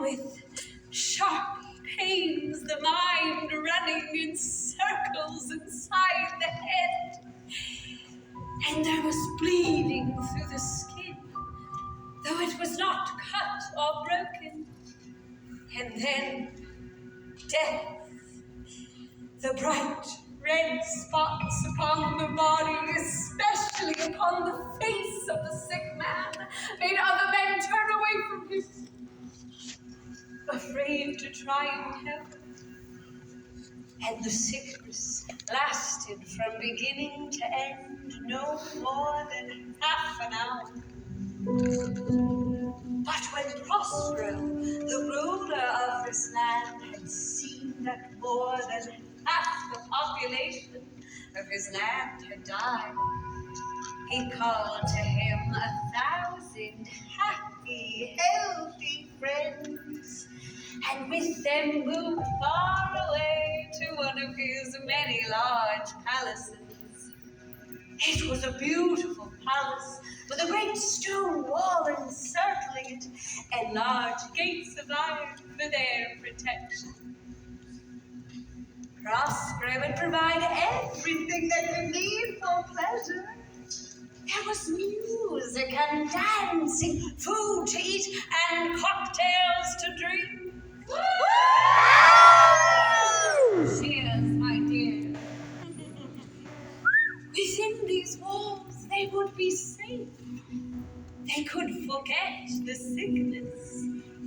with sharp pains, the mind running in circles inside the head. And there was bleeding through the skin, though it was not cut or broken. And then death, the bright red spots upon the body, especially upon the face of the sick man, made other men turn away from him, afraid to try and help. And the sickness lasted from beginning to end no more than half an hour. But when Prospero, the ruler of this land, had seen that more than half the population of his land had died, he called to him 1,000 happy, healthy friends, and with them moved far away to one of his many large palaces. It was a beautiful palace with a great stone wall encircling it and large gates of iron for their protection. Prospero would provide everything they could need for pleasure. There was music and dancing, food to eat, and cocktails to drink. Cheers, my dear. Within these walls, they would be safe. They could forget the sickness,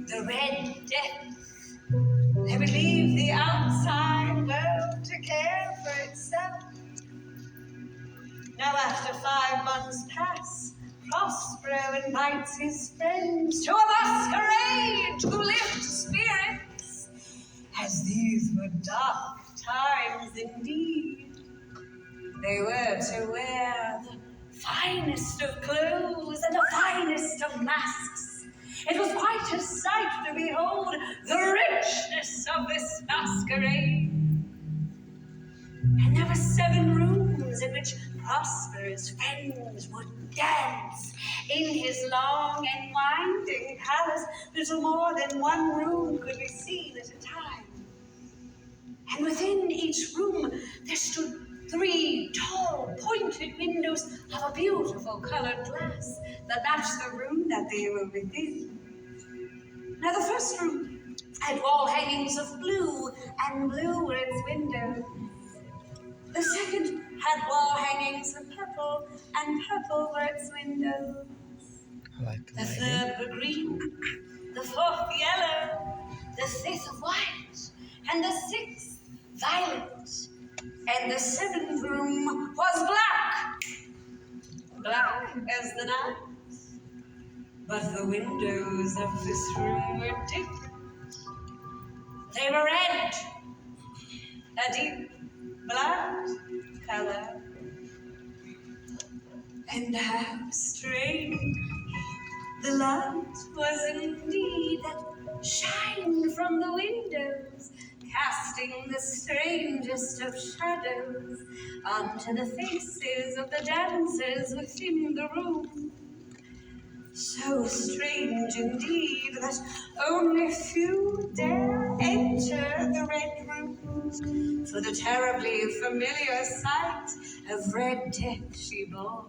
the Red Death. They would leave the outside world to care for itself. Now, after 5 months pass, Prospero invites his friends to a masquerade to lift spirits, as these were dark times indeed. They were to wear the finest of clothes and the finest of masks. It was quite a sight to behold the richness of this masquerade. And there were 7 rooms in which Prospero's friends would dance. In his long and winding palace, little more than 1 room could be seen at a time. And within each room there stood 3 tall, pointed windows of a beautiful colored glass that matched the room that they were within. Now, the first room had wall hangings of blue, and blue were its windows. The second had wall hangings of purple, and purple were its windows. The third were green, the fourth yellow, the fifth white, and the sixth violet. And the 7th room was black, black as the night. But the windows of this room were different. They were red, a deep black color. And how strange the light was indeed that shined from the windows, casting the strangest of shadows onto the faces of the dancers within the room. So strange indeed that only few dare enter the red rooms, for the terribly familiar sight of Red Death she bore.